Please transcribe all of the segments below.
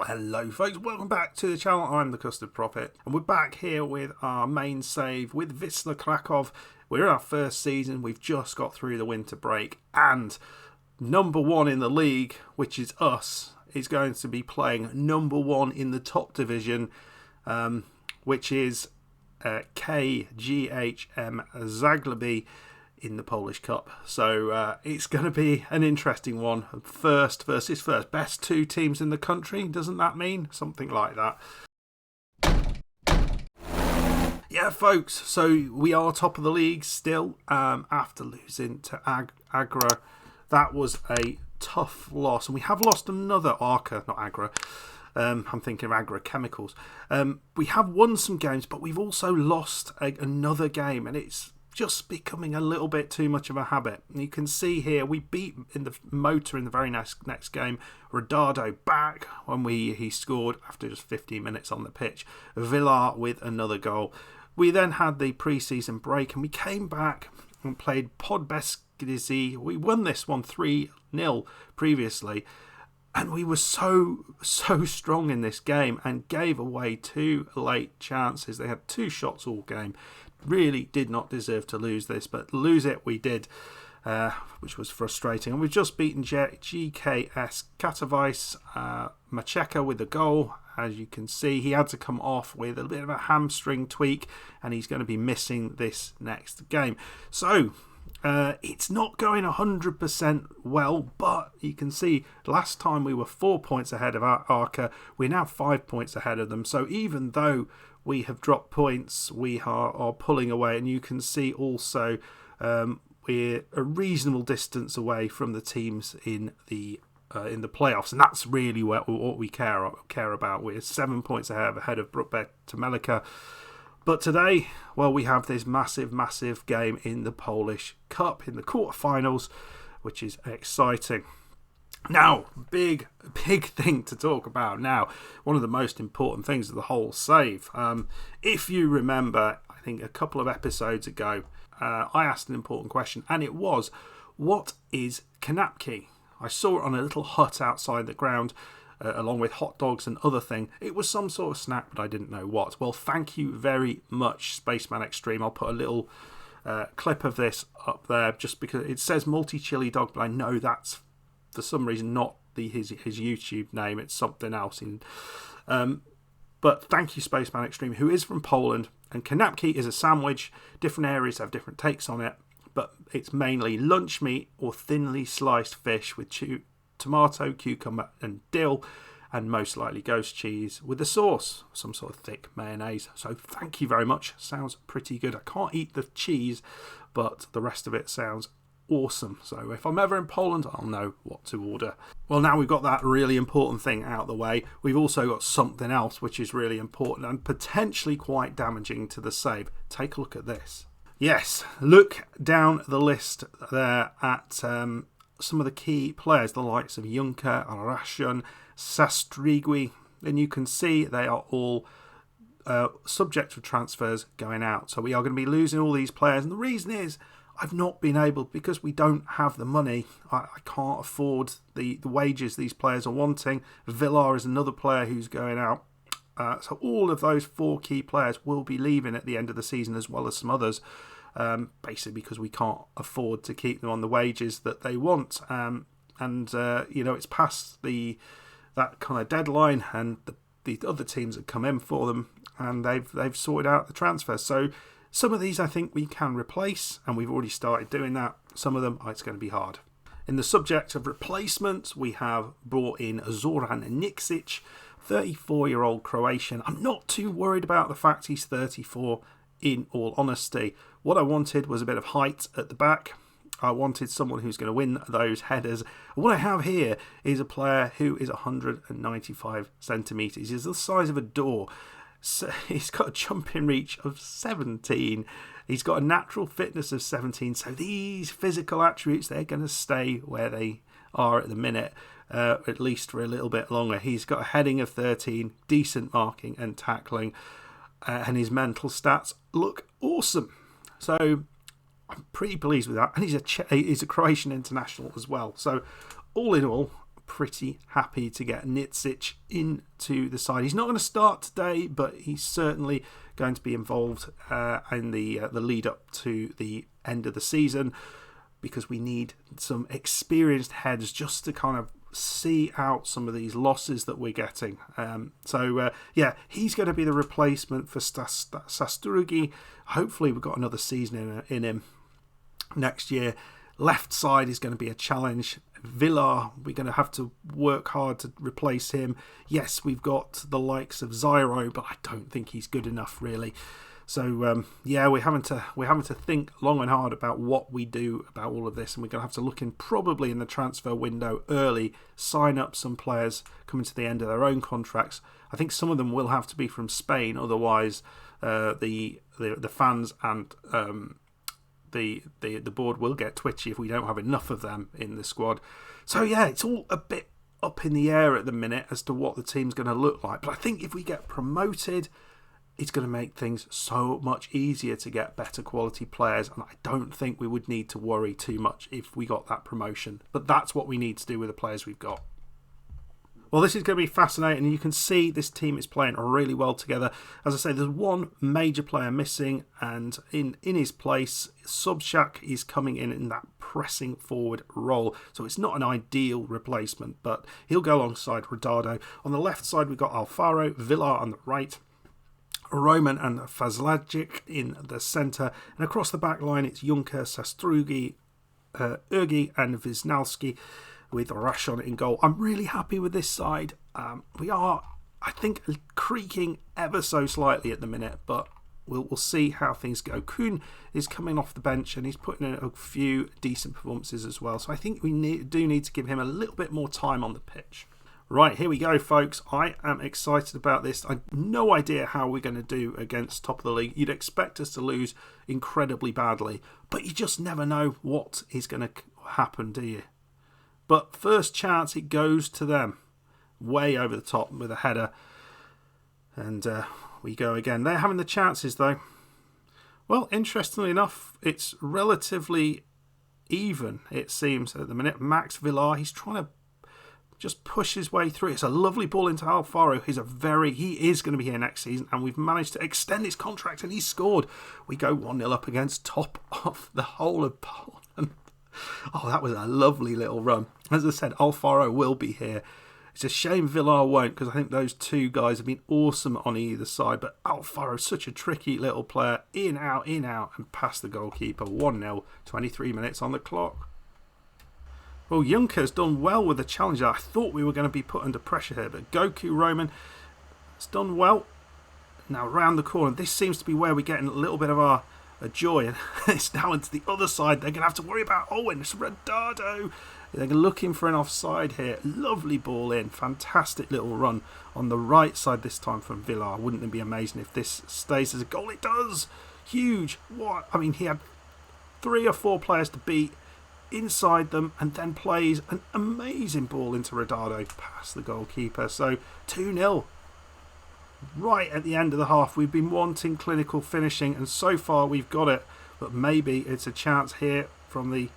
Hello folks, welcome back to the channel. I'm the Custard Prophet and we're back here with our main save with Wisla Krakow. We're in our first season, we've just got through the winter break, and number one in the league, which is us, is going to be playing number one in the top division, which is KGHM Zaglegie in the Polish Cup. So it's going to be an interesting one. First versus first. Best two teams in the country, doesn't that mean? Something like that. Yeah, folks, so we are top of the league still after losing to Agra. That was a tough loss. And we have lost another Arca, not Agra. I'm thinking of Agra Chemicals. We have won some games, but we've also lost another game, and it's just becoming a little bit too much of a habit. And you can see here, we beat in the motor in the very next game. Rodado back when he scored after just 15 minutes on the pitch. Villar with another goal. We then had the pre-season break and we came back and played Podbeskidzie. We won this one 3-0 previously. And we were so strong in this game and gave away two late chances. They had two shots all game. Really did not deserve to lose this, but lose it we did, which was frustrating. And we've just beaten GKS Katowice, Macheka with the goal. As you can see, he had to come off with a bit of a hamstring tweak, and he's going to be missing this next game. So it's not going 100% well, but you can see last time we were 4 points ahead of Arca. We're now 5 points ahead of them. So even though we have dropped points, we are pulling away, and you can see also we're a reasonable distance away from the teams in the playoffs, and that's really what we care about. We're 7 points ahead of Brookbet Temelica. But today, well, we have this massive game in the Polish Cup in the quarterfinals, which is exciting. Now, big thing to talk about now. One of the most important things of the whole save. If you remember, I think a couple of episodes ago, I asked an important question, and it was, what is kanapki? I saw it on a little hut outside the ground, along with hot dogs and other thing. It was some sort of snack, but I didn't know what. Well, thank you very much, Spaceman Extreme. I'll put a little clip of this up there, just because it says multi-chili dog, but I know that's for some reason not his YouTube name. It's something else. But thank you, Spaceman Extreme, who is from Poland. And kanapki is a sandwich. Different areas have different takes on it, but it's mainly lunch meat or thinly sliced fish with tomato, cucumber and dill, and most likely ghost cheese with the sauce, some sort of thick mayonnaise. So thank you very much. Sounds pretty good. I can't eat the cheese, but the rest of it sounds awesome. So if I'm ever in Poland, I'll know what to order. Well, now we've got that really important thing out of the way, we've also got something else which is really important and potentially quite damaging to the save. Take a look at this. Yes, look down the list there at some of the key players, the likes of Juncker, Arashun, Sastrigui, and you can see they are all subject to transfers going out. So we are going to be losing all these players, and the reason is I've not been able, because we don't have the money. I can't afford the wages these players are wanting. Villar is another player who's going out. So all of those four key players will be leaving at the end of the season, as well as some others, basically because we can't afford to keep them on the wages that they want. It's past that kind of deadline, and the other teams have come in for them, and they've sorted out the transfers. So some of these I think we can replace, and we've already started doing that. Some of them, it's going to be hard. In the subject of replacements, we have brought in Zoran Niksic, 34-year-old Croatian. I'm not too worried about the fact he's 34, in all honesty. What I wanted was a bit of height at the back. I wanted someone who's going to win those headers. What I have here is a player who is 195 centimetres. He's the size of a door. So he's got a jumping reach of 17. He's got a natural fitness of 17. So these physical attributes, they're going to stay where they are at the minute, at least for a little bit longer. He's got a heading of 13, decent marking and tackling, and his mental stats look awesome. So I'm pretty pleased with that. And he's a Croatian international as well. So all in all, pretty happy to get Nitsic into the side. He's not going to start today, but he's certainly going to be involved in the lead up to the end of the season, because we need some experienced heads just to kind of see out some of these losses that we're getting. He's going to be the replacement for Sastrugi. Hopefully we've got another season in him next year. Left side is going to be a challenge. Villar, we're going to have to work hard to replace him. Yes, we've got the likes of Zyro, but I don't think he's good enough, really. So, we're having to think long and hard about what we do about all of this, and we're going to have to look in probably in the transfer window early, sign up some players coming to the end of their own contracts. I think some of them will have to be from Spain, otherwise the fans and the board will get twitchy if we don't have enough of them in the squad. So it's all a bit up in the air at the minute as to what the team's going to look like. But I think if we get promoted, it's going to make things so much easier to get better quality players, and I don't think we would need to worry too much if we got that promotion. But that's what we need to do with the players we've got. Well, this is going to be fascinating, and you can see this team is playing really well together. As I say, there's one major player missing, and in his place, Subshak is coming in that pressing forward role. So it's not an ideal replacement, but he'll go alongside Rodado. On the left side, we've got Alfaro, Villar on the right, Roman and Fazlagic in the centre, and across the back line it's Juncker, Sastrugi, Urgi and Wisnalski, with Rashon in goal. I'm really happy with this side. We are, I think, creaking ever so slightly at the minute, but we'll see how things go. Kuhn is coming off the bench and he's putting in a few decent performances as well, so I think we do need to give him a little bit more time on the pitch. Right, here we go, folks. I am excited about this. I have no idea how we're going to do against top of the league. You'd expect us to lose incredibly badly, but you just never know what is going to happen, do you? But first chance, it goes to them. Way over the top with a header. And we go again. They're having the chances, though. Well, interestingly enough, it's relatively even, it seems, at the minute. Max Villar, he's trying to just push his way through. It's a lovely ball into Alfaro. He is going to be here next season, and we've managed to extend his contract, and he's scored. We go 1-0 up against top of the whole of Poland. Oh, that was a lovely little run. As I said, Alfaro will be here. It's a shame Villar won't, because I think those two guys have been awesome on either side, but Alfaro's such a tricky little player. In, out, and past the goalkeeper. 1-0, 23 minutes on the clock. Well, Junker's done well with the challenge. I thought we were going to be put under pressure here, but Goku Roman has done well. Now round the corner, this seems to be where we're getting a little bit of our joy, and it's now into the other side. They're going to have to worry about Owen. It's Rodado. They're looking for an offside here. Lovely ball in. Fantastic little run on the right side this time from Villar. Wouldn't it be amazing if this stays as a goal? It does. Huge. What? I mean, he had 3 or 4 players to beat inside them, and then plays an amazing ball into Rodado past the goalkeeper. So 2-0 right at the end of the half. We've been wanting clinical finishing, and so far we've got it, but maybe it's a chance here from the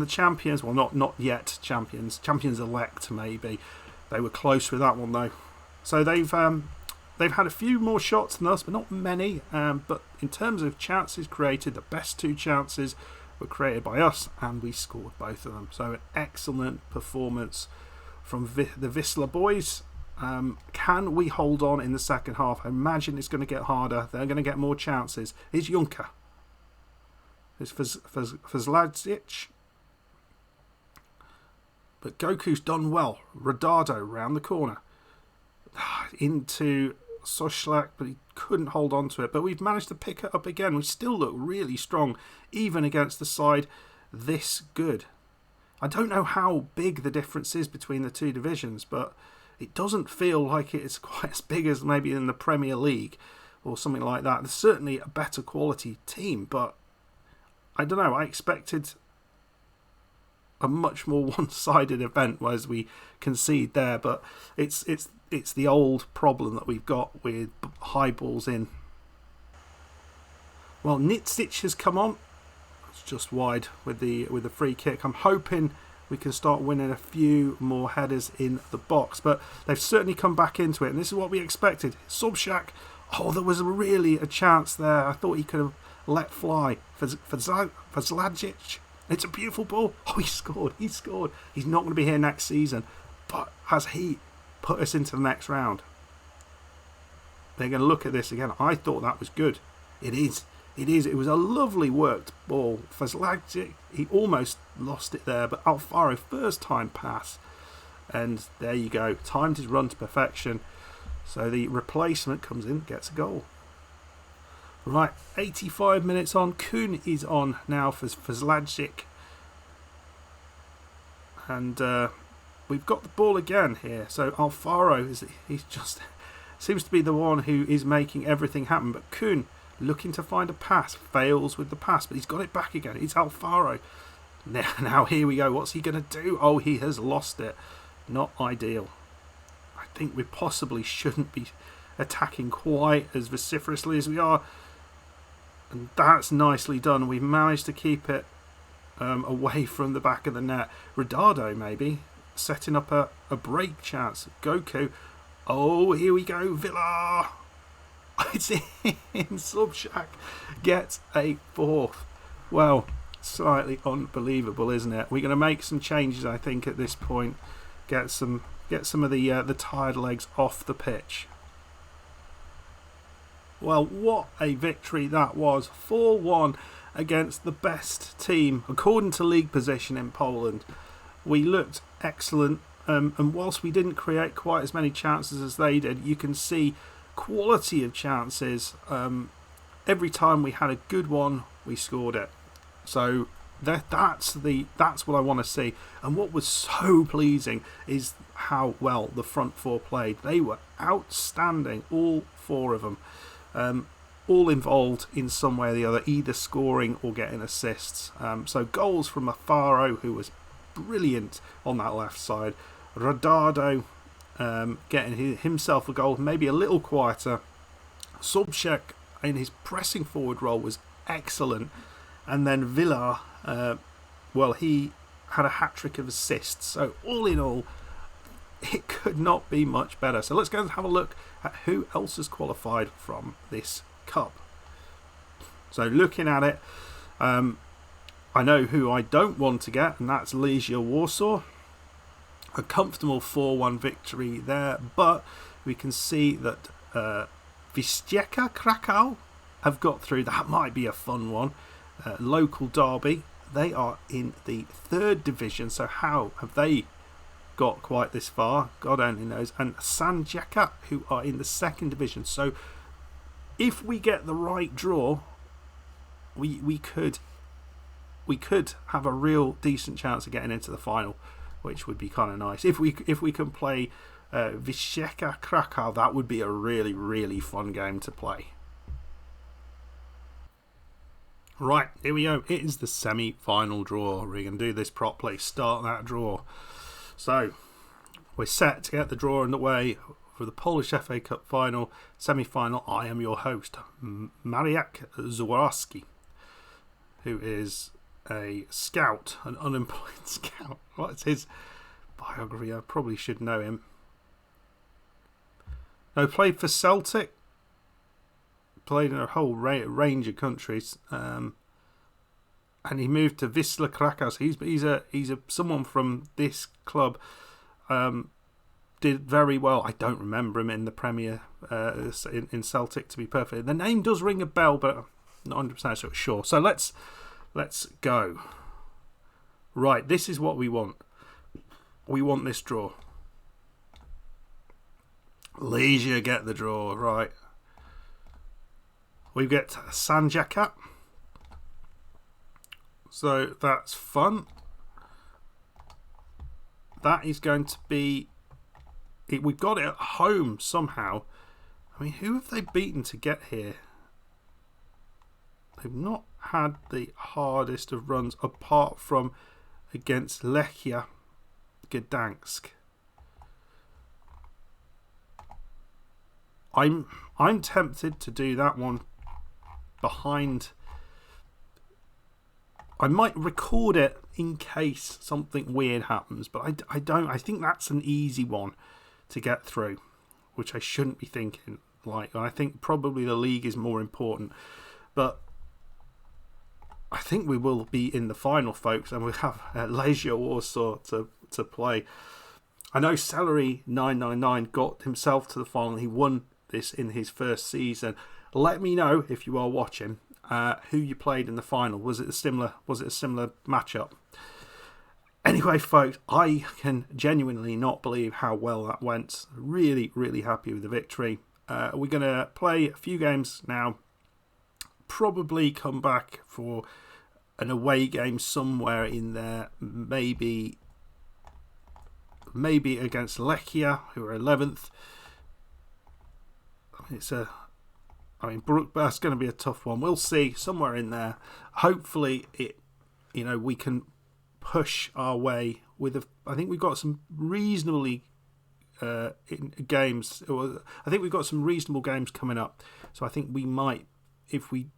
champions. Well, not yet champions elect. Maybe they were close with that one though. So they've had a few more shots than us, but not many. But in terms of chances created, the best 2 chances were created by us, and we scored both of them. So an excellent performance from the Wisla boys. Can we hold on in the second half? I imagine it's going to get harder. They're going to get more chances. Here's Juncker. Here's Fazladzic. But Goku's done well. Rodado round the corner. Into Soslak, but he couldn't hold on to it. But we've managed to pick it up again. We still look really strong, even against the side this good. I don't know how big the difference is between the 2 divisions, but it doesn't feel like it's quite as big as maybe in the Premier League or something like that. There's certainly a better quality team, but I don't know. I expected a much more one-sided event, whereas we concede there. But it's the old problem that we've got with high balls in. Well, Nitsic has come on. just wide with the free kick. I'm hoping we can start winning a few more headers in the box, but they've certainly come back into it, and this is what we expected. Subshak, there was really a chance there. I thought he could have let fly for Zlagic. It's a beautiful ball. He scored. He's not going to be here next season, but has he put us into the next round? They're going to look at this again. I thought that was good. It is. It was a lovely worked ball. Zlagic, he almost lost it there, but Alfaro, first time pass. And there you go. Timed his run to perfection. So the replacement comes in, gets a goal. Right, 85 minutes on. Kuhn is on now for Zlagic. And we've got the ball again here. So Alfaro, he's just seems to be the one who is making everything happen. But Kuhn, looking to find a pass, fails with the pass, but he's got it back again. It's Alfaro. Now here we go. What's he going to do? He has lost it. Not ideal. I think we possibly shouldn't be attacking quite as vociferously as we are. And that's nicely done. We've managed to keep it away from the back of the net. Rodado maybe setting up a break chance. Goku. Here we go. Villa. It's in. Subshak gets a fourth. Well, slightly unbelievable, isn't it? We're going to make some changes, I think, at this point. Get some of the tired legs off the pitch. Well, what a victory that was. 4-1 against the best team, according to league position in Poland. We looked excellent, and whilst we didn't create quite as many chances as they did, you can see quality of chances. Every time we had a good one, we scored it. So that's what I want to see. And what was so pleasing is how well the front four played. They were outstanding, all four of them. All involved in some way or the other, either scoring or getting assists. So goals from Alfaro, who was brilliant on that left side. Rodado getting himself a goal, maybe a little quieter. Subshak in his pressing forward role was excellent. And then Villa, he had a hat-trick of assists. So all in all, it could not be much better. So let's go and have a look at who else has qualified from this cup. So looking at it, I know who I don't want to get, and that's Legia Warsaw. A comfortable 4-1 victory there, but we can see that Wisla Krakow have got through. That might be a fun one. Local derby. They are in the 3rd division, so how have they got quite this far? God only knows. And Sanjaka, who are in the 2nd division. So if we get the right draw, we could have a real decent chance of getting into the final, which would be kind of nice. If we can play Wisla Krakow, that would be a really, really fun game to play. Right, here we go. It is the semi-final draw. We're going to do this properly. Start that draw. So, we're set to get the draw underway for the Polish FA Cup final, semi-final. I am your host, Mariak Zawarski, who is a scout, an unemployed scout. What's his biography? I probably should know him. No, played for Celtic. Played in a whole range of countries, and he moved to Wisla Krakow. So he's someone from this club. Did very well. I don't remember him in the Premier in Celtic, to be perfect. The name does ring a bell, but I'm not 100% sure. So let's go. Right, this is what we want. We want this draw. Legia get the draw, right. We get Sanjaka. So that's fun. That is going to be... We've got it at home somehow. I mean, who have they beaten to get here? They've not had the hardest of runs apart from against Lechia Gdansk. I'm tempted to do that one behind. I might record it in case something weird happens, but I don't. I think that's an easy one to get through, which I shouldn't be thinking. I think probably the league is more important, but I think we will be in the final, folks, and we have Legia Warsaw to play. I know Celery 999 got himself to the final. He won this in his first season. Let me know if you are watching who you played in the final. Was it a similar matchup? Anyway, folks, I can genuinely not believe how well that went. Really, really happy with the victory. We're going to play a few games now. Probably come back for an away game somewhere in there. Maybe against Lechia, who are 11th. That's going to be a tough one. We'll see, somewhere in there. Hopefully, we can push our way with. I think we've got some reasonably games. I think we've got some reasonable games coming up. So I think we might, if we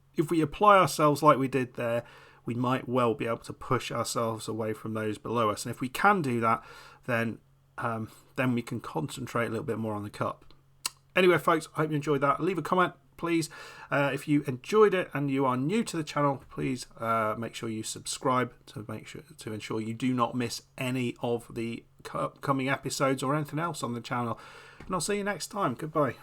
apply ourselves like we did there, we might well be able to push ourselves away from those below us. And if we can do that, then we can concentrate a little bit more on the cup. Anyway, folks, I hope you enjoyed that. Leave a comment, please. If you enjoyed it and you are new to the channel, please make sure you subscribe to ensure you do not miss any of the upcoming episodes or anything else on the channel. And I'll see you next time. Goodbye.